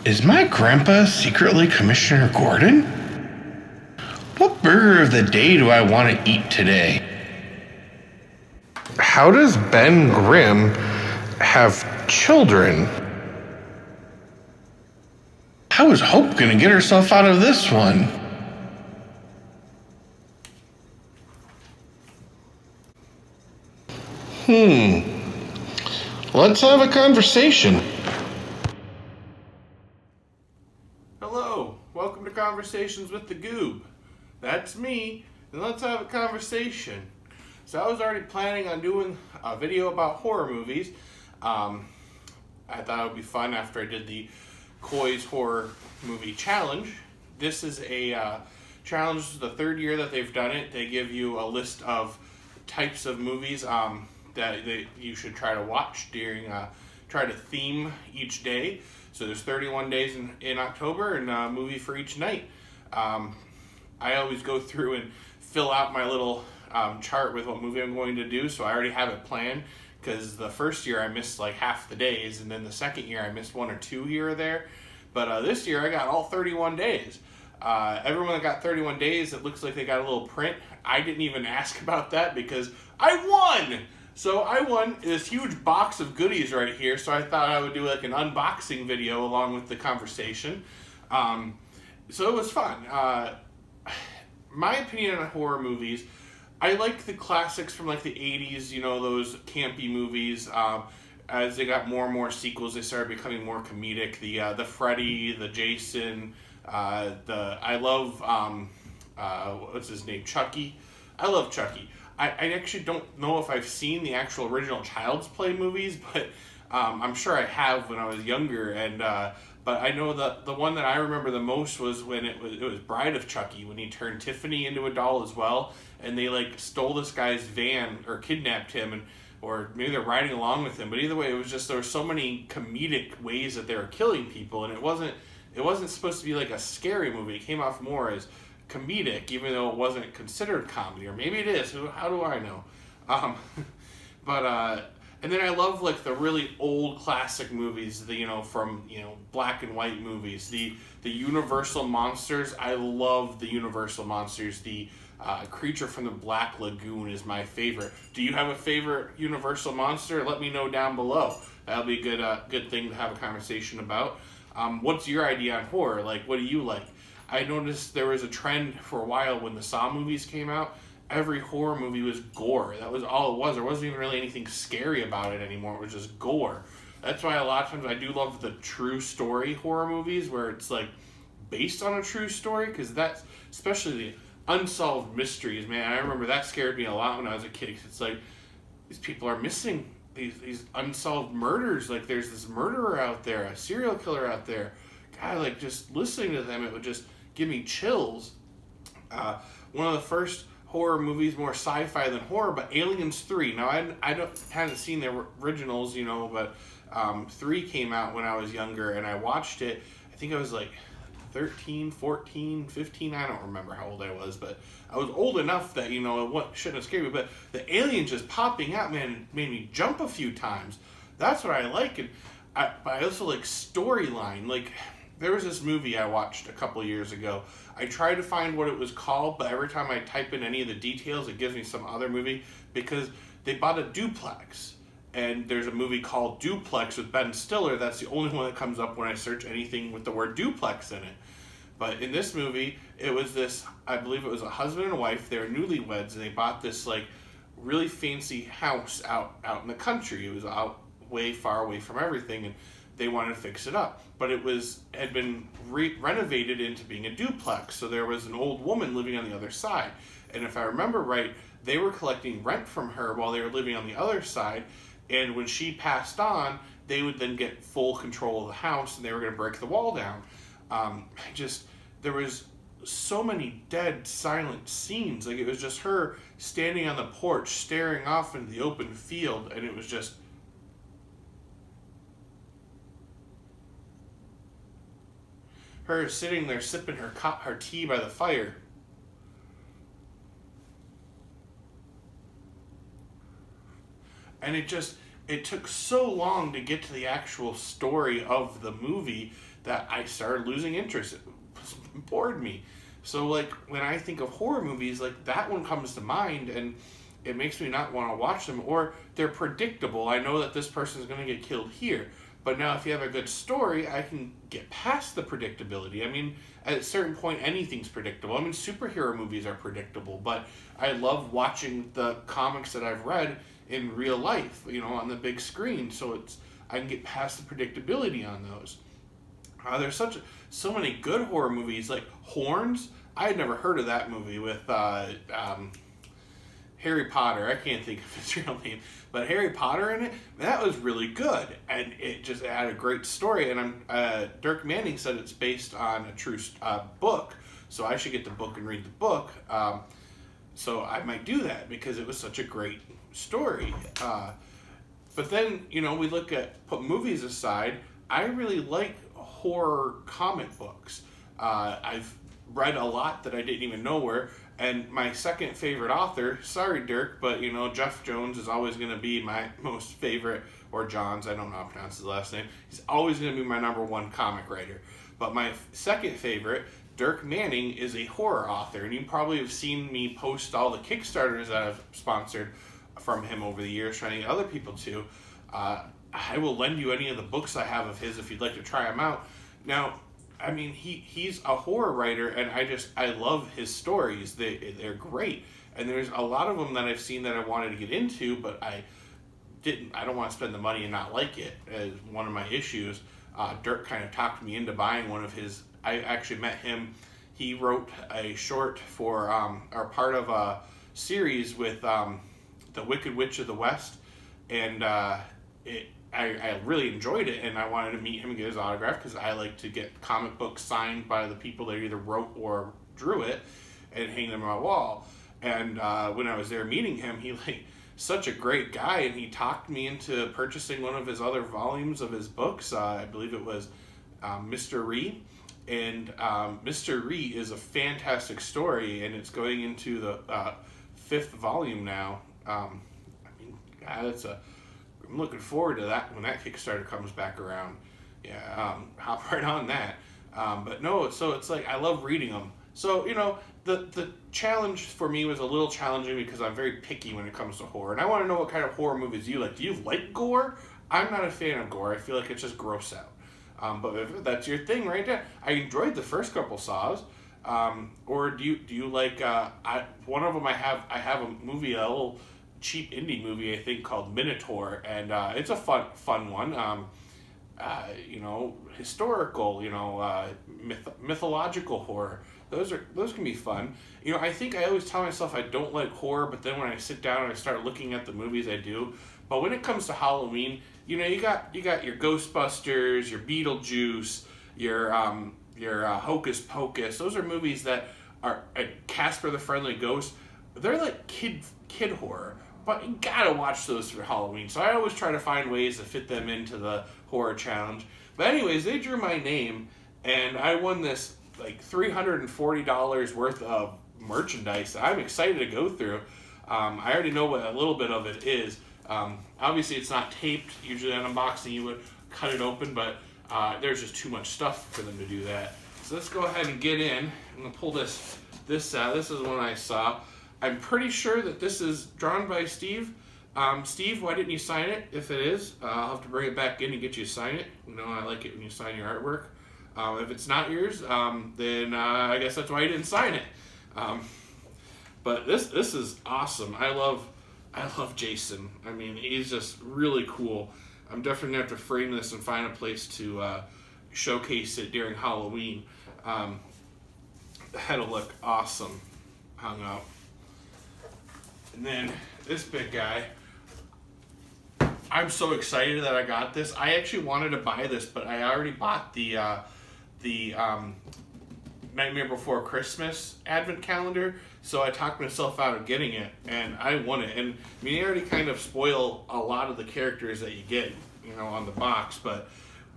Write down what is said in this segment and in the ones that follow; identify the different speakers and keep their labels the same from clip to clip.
Speaker 1: Is my grandpa secretly Commissioner Gordon? What burger of the day do I want to eat today?
Speaker 2: How does Ben Grimm have children?
Speaker 1: How is Hope gonna get herself out of this one?
Speaker 2: Let's have a conversation.
Speaker 3: Hello, welcome to Conversations with the Goob. That's me, and let's have a conversation. So I was already planning on doing a video about horror movies. I thought it would be fun after I did the Coy's Horror Movie Challenge. This is a challenge. This is the third year that they've done it. They give you a list of types of movies that you should try to watch during, try to theme each day. So there's 31 days in October and a movie for each night. I always go through and fill out my little chart with what movie I'm going to do, so I already have it planned, because the first year I missed like half the days, and then the second year I missed one or two here or there. But this year I got all 31 days. Everyone that got 31 days, it looks like they got a little print. I didn't even ask about that because I won! So I won this huge box of goodies right here, so I thought I would do like an unboxing video along with the conversation. So it was fun. My opinion on horror movies, I like the classics from like the 80s, you know, those campy movies. As they got more and more sequels, they started becoming more comedic. The Freddy, the Jason, I love, what's his name, Chucky. I love Chucky. I actually don't know if I've seen the actual original Child's Play movies, but I'm sure I have when I was younger. And but I know that the one that I remember the most was when it was Bride of Chucky, when he turned Tiffany into a doll as well, and they like stole this guy's van or kidnapped him, or maybe they're riding along with him. But either way, it was just, there were so many comedic ways that they were killing people, and it wasn't supposed to be like a scary movie. It came off more as comedic, even though it wasn't considered comedy, or maybe it is. How do I know? And then I love like the really old classic movies, from black and white movies. The Universal monsters. I love the Universal monsters. The Creature from the Black Lagoon is my favorite. Do you have a favorite Universal monster? Let me know down below. That'll be a good thing to have a conversation about. What's your idea on horror? Like, what do you like? I noticed there was a trend for a while when the Saw movies came out. Every horror movie was gore. That was all it was. There wasn't even really anything scary about it anymore. It was just gore. That's why a lot of times I do love the true story horror movies, where it's like based on a true story, because that's, especially the unsolved mysteries, man. I remember that scared me a lot when I was a kid, because it's like, these people are missing these unsolved murders. Like, there's this murderer out there, a serial killer out there. God, like, just listening to them, it would just give me chills. One of the first horror movies, more sci-fi than horror, but Aliens 3. Now, I haven't seen the originals, but 3 came out when I was younger, and I watched it. I think I was like 13, 14, 15, I don't remember how old I was, but I was old enough that, it shouldn't have scared me, but the aliens just popping out, man, made me jump a few times. That's what I like, and but I also like storyline. Like, there was this movie I watched a couple years ago. I tried to find what it was called, but every time I type in any of the details, it gives me some other movie, because they bought a duplex. And there's a movie called Duplex with Ben Stiller. That's the only one that comes up when I search anything with the word duplex in it. But in this movie, it was this, I believe it was a husband and wife. They were newlyweds, and they bought this like really fancy house out in the country. It was out way far away from everything, and they wanted to fix it up. But it had been renovated into being a duplex. So there was an old woman living on the other side. And if I remember right, they were collecting rent from her while they were living on the other side. And when she passed on, they would then get full control of the house, and they were going to break the wall down. There was so many dead, silent scenes. Like, it was just her standing on the porch, staring off into the open field, and it was just, her sitting there sipping her tea by the fire. And it took so long to get to the actual story of the movie that I started losing interest. It bored me. So like when I think of horror movies, like that one comes to mind, and it makes me not want to watch them. Or they're predictable. I know that this person is going to get killed here. But now if you have a good story, I can get past the predictability. I mean, at a certain point, anything's predictable. I mean, superhero movies are predictable, but I love watching the comics that I've read in real life, on the big screen. So I can get past the predictability on those. There's so many good horror movies, like Horns. I had never heard of that movie with Harry Potter. I can't think of his real name, but Harry Potter in it. That was really good, and it had a great story. And Dirk Manning said it's based on a true book, so I should get the book and read the book. So I might do that because it was such a great story. But then we put movies aside. I really like horror comic books. I've read a lot that I didn't even know were. And my second favorite author, sorry Dirk, but Jeff Jones is always going to be my most favorite, or Johns, I don't know how to pronounce his last name. He's always going to be my number one comic writer. But my second favorite, Dirk Manning, is a horror author. And you probably have seen me post all the Kickstarters that I've sponsored from him over the years, trying to get other people to. I will lend you any of the books I have of his if you'd like to try them out. Now, I mean, he's a horror writer, and I love his stories. They're great, and there's a lot of them that I've seen that I wanted to get into, but I don't want to spend the money and not like it. As one of my issues, Dirk kind of talked me into buying one of his. I actually met him. He wrote a short for or part of a series with the Wicked Witch of the West, and I really enjoyed it, and I wanted to meet him and get his autograph because I like to get comic books signed by the people that either wrote or drew it and hang them on my wall. And when I was there meeting him, he such a great guy, and he talked me into purchasing one of his other volumes of his books. I believe it was Mr. Ree. And Mr. Ree is a fantastic story, and it's going into the 5th volume now. I'm looking forward to that when that Kickstarter comes back around. Yeah, hop right on that. But no, so it's like I love reading them. So the challenge for me was a little challenging because I'm very picky when it comes to horror, and I want to know what kind of horror movies you like. Do you like gore? I'm not a fan of gore. I feel like it's just gross out. But if that's your thing, right there. I enjoyed the first couple Saws. Or do you like? One of them I have a movie, a little cheap indie movie I think called Minotaur, and it's a fun one. Historical, mythological horror. Those can be fun. I think I always tell myself I don't like horror, but then when I sit down and I start looking at the movies, I do. But when it comes to Halloween, you got your Ghostbusters, your Beetlejuice, your Hocus Pocus. Those are movies that are Casper the Friendly Ghost. They're like kid horror. But you gotta watch those for Halloween. So I always try to find ways to fit them into the horror challenge. But anyways, they drew my name, and I won this like $340 worth of merchandise that I'm excited to go through. I already know what a little bit of it is. Obviously, it's not taped. Usually on unboxing, you would cut it open, but there's just too much stuff for them to do that. So let's go ahead and get in. I'm gonna pull this out. This is one I saw. I'm pretty sure that this is drawn by Steve. Steve, why didn't you sign it? If it is, I'll have to bring it back in and get you to sign it. I like it when you sign your artwork. If it's not yours, then I guess that's why you didn't sign it. But this is awesome. I love Jason. I mean, he's just really cool. I'm definitely gonna have to frame this and find a place to showcase it during Halloween. That'll look awesome hung up. And then this big guy, I'm so excited that I got this. I actually wanted to buy this, but I already bought the Nightmare Before Christmas advent calendar, so I talked myself out of getting it, and I won it. And I mean, they already kind of spoil a lot of the characters that you get, on the box, but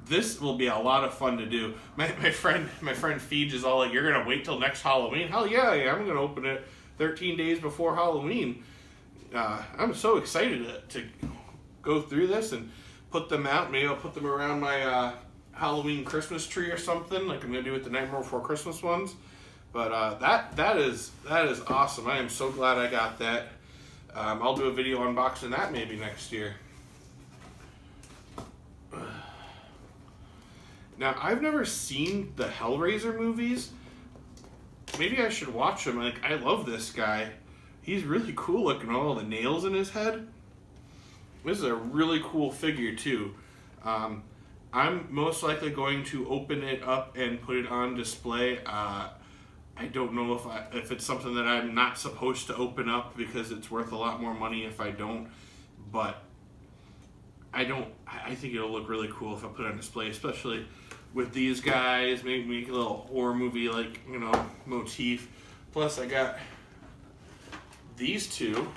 Speaker 3: this will be a lot of fun to do. My friend Feej is all like, "You're gonna wait till next Halloween?" Hell yeah, I'm gonna open it 13 days before Halloween. I'm so excited to go through this and put them out. Maybe I'll put them around my Halloween Christmas tree or something, like I'm gonna do with the Nightmare Before Christmas ones. But that is awesome. I am so glad I got that. I'll do a video unboxing that maybe next year. Now, I've never seen the Hellraiser movies. Maybe I should watch them. Like, I love this guy. He's really cool looking, all the nails in his head. This is a really cool figure, too. I'm most likely going to open it up and put it on display. I don't know if it's something that I'm not supposed to open up because it's worth a lot more money if I don't. But I think it'll look really cool if I put it on display, especially with these guys. Maybe make a little horror movie like, motif. Plus I got these two.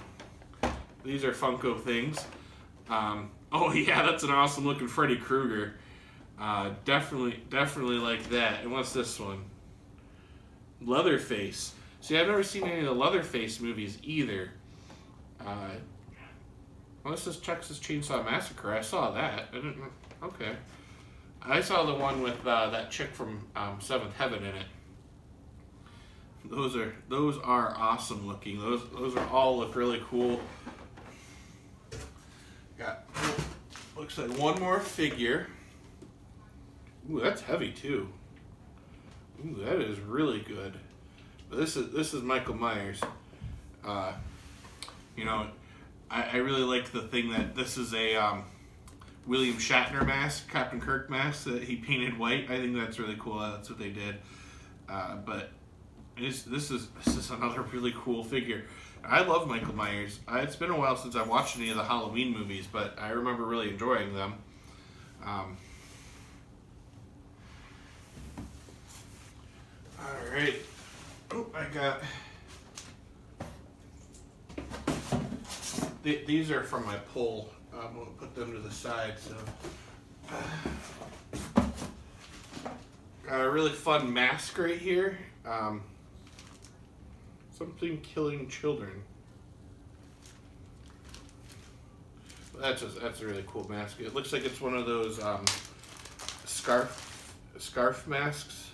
Speaker 3: These are Funko things. Oh yeah, that's an awesome looking Freddy Krueger. Definitely like that. And what's this one? Leatherface. See, I've never seen any of the Leatherface movies either. Unless this Texas Chainsaw Massacre. I saw that. I didn't. Okay. I saw the one with that chick from Seventh Heaven in it. Those are awesome looking. Those are all look really cool. Got looks like one more figure. Ooh, that's heavy too. Ooh, that is really good. This is Michael Myers. I really like the thing that this is a William Shatner mask, Captain Kirk mask that he painted white. I think that's really cool. That's what they did. But this is another really cool figure. I love Michael Myers. It's been a while since I watched any of the Halloween movies, but I remember really enjoying them. Alright. Oh, I got... These are from my pull. I'm going to put them to the side. So, got a really fun mask right here. Something killing children. That's a really cool mask. It looks like it's one of those scarf masks.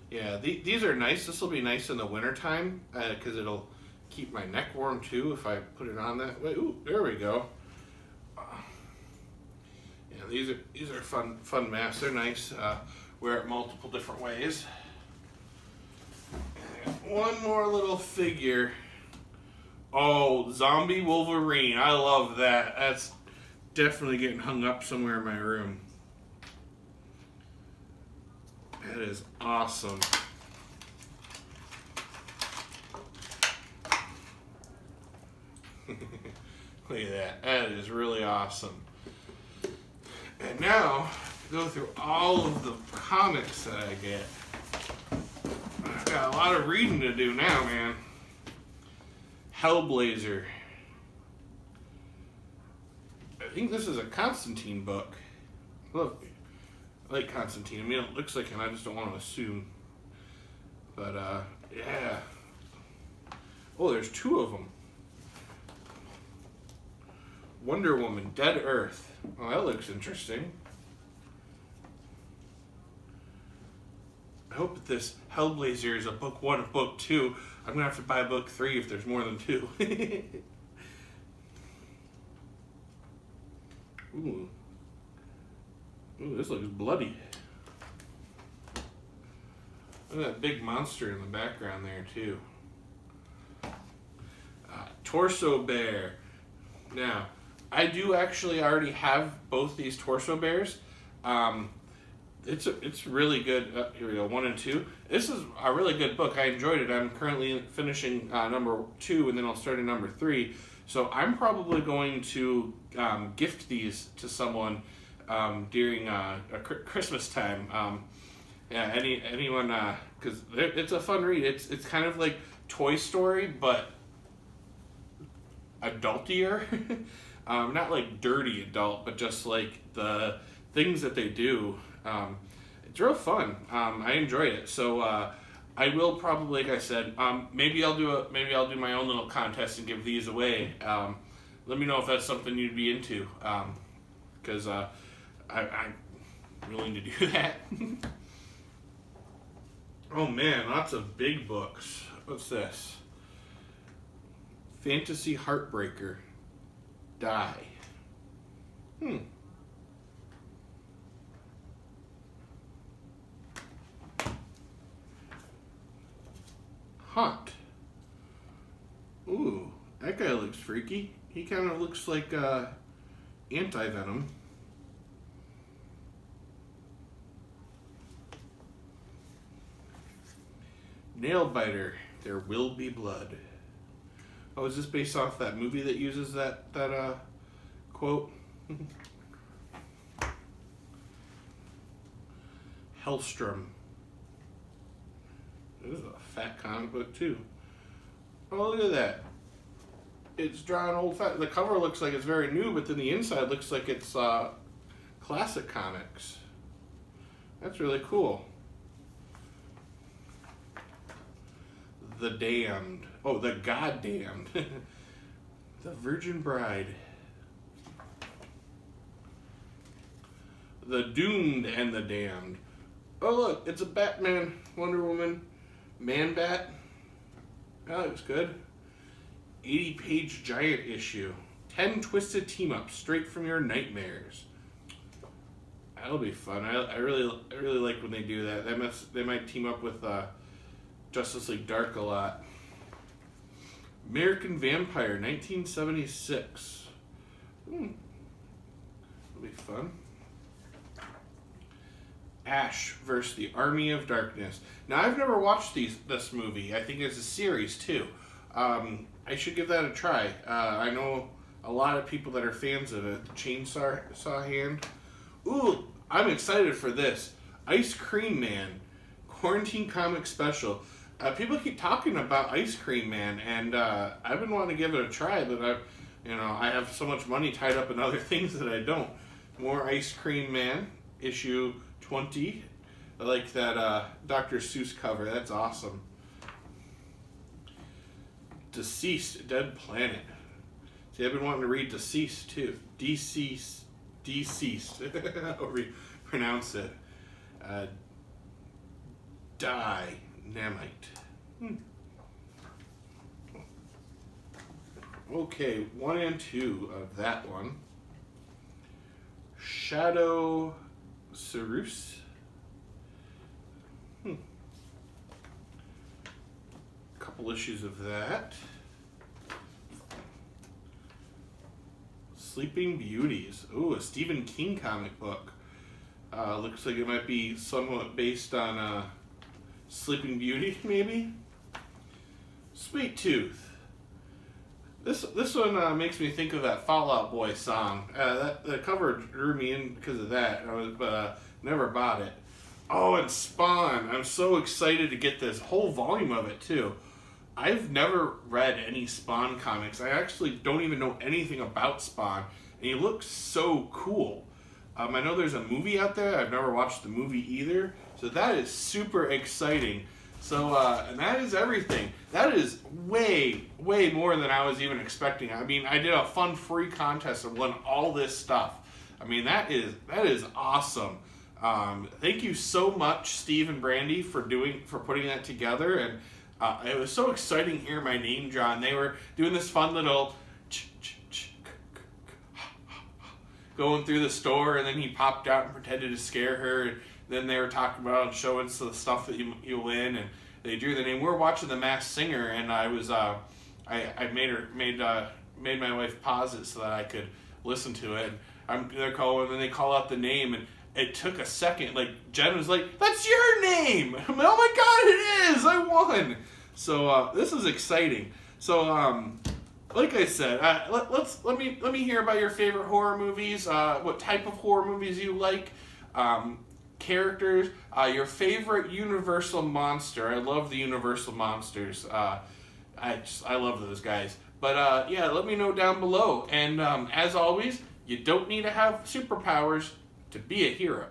Speaker 3: Yeah, these are nice. This will be nice in the wintertime because it'll keep my neck warm too if I put it on that way. Ooh, there we go. Yeah, these are fun masks. They're nice. Wear it multiple different ways. And one more little figure. Oh, Zombie Wolverine. I love that. That's definitely getting hung up somewhere in my room. That is awesome. Look at that. That is really awesome. And now, go through all of the comics that I get. I've got a lot of reading to do now, man. Hellblazer. I think this is a Constantine book. Look, I like Constantine. I mean, it looks like him. I just don't want to assume. But, yeah. Oh, there's two of them. Wonder Woman, Dead Earth. Oh, that looks interesting. I hope that this Hellblazer is a book 1 of book 2. I'm going to have to buy book 3 if there's more than 2. Ooh. Ooh, this looks bloody. Look at that big monster in the background there, too. Torso Bear. Now, I do actually already have both these Torso Bears. It's really good. Here we go, 1 and 2. This is a really good book. I enjoyed it. I'm currently finishing number 2, and then I'll start in number 3. So I'm probably going to gift these to someone during Christmas time. Yeah, anyone, because it's a fun read. It's kind of like Toy Story, but adultier. Not like dirty adult, but just like the things that they do. It's real fun. I enjoyed it. So I will probably, like I said, maybe I'll do my own little contest and give these away. Let me know if that's something you'd be into, because I'm willing to do that. Oh man, lots of big books. What's this? Fantasy Heartbreaker. Die. Hunt. Ooh, that guy looks freaky. He kind of looks like Anti-Venom. Nailbiter. There will be blood. Oh, is this based off that movie that uses that quote? Hellstrom. This is a fat comic book too. Oh, look at that. It's drawn old fat. The cover looks like it's very new, but then the inside looks like it's classic comics. That's really cool. The Damned. Oh, the Goddamned. The Virgin Bride. The Doomed and the Damned. Oh, look, it's a Batman, Wonder Woman, Man-Bat. That looks good. 80-page giant issue. 10 twisted team-ups straight from your nightmares. That'll be fun. I really like when they do that. They might team up with Justice League Dark a lot. American Vampire, 1976. That'll be fun. Ash versus the Army of Darkness. Now, I've never watched this movie. I think it's a series, too. I should give that a try. I know a lot of people that are fans of it. The Chainsaw Hand. Ooh, I'm excited for this. Ice Cream Man. Quarantine Comic Special. People keep talking about Ice Cream Man, and I've been wanting to give it a try, but I have so much money tied up in other things that I don't. More Ice Cream Man, issue 20. I like that Dr. Seuss cover. That's awesome. Deceased, Dead Planet. See, I've been wanting to read Deceased too. Deceased. I'll pronounce it. Dynamite. Okay, 1 and 2 of that one. Shadow Cerus. Couple issues of that. Sleeping Beauties. Ooh, a Stephen King comic book. Looks like it might be somewhat based on Sleeping Beauty, maybe? Sweet Tooth. This one makes me think of that Fall Out Boy song. The cover drew me in because of that, but never bought it. Oh, and Spawn. I'm so excited to get this whole volume of it, too. I've never read any Spawn comics. I actually don't even know anything about Spawn, and he looks so cool. I know there's a movie out there. I've never watched the movie either, so that is super exciting. So, and that is everything. That is way, way more than I was even expecting. I mean, I did a fun free contest and won all this stuff. I mean, that is awesome. Thank you so much, Steve and Brandy, for putting that together. And it was so exciting hearing my name drawn. They were doing this fun little going through the store, and then he popped out and pretended to scare her. And then they were talking about showing the stuff that you win, and they drew the name. We were watching The Masked Singer, and I was I made my wife pause it so that I could listen to it. And they're calling, and then they call out the name, and it took a second. Like Jen was like, "That's your name!" I'm like, "Oh my god, it is! I won!" So this is exciting. So like I said, let me hear about your favorite horror movies. What type of horror movies you like? Characters. Your favorite Universal monster. I love the Universal monsters. I love those guys. But yeah, let me know down below. And as always, you don't need to have superpowers to be a hero.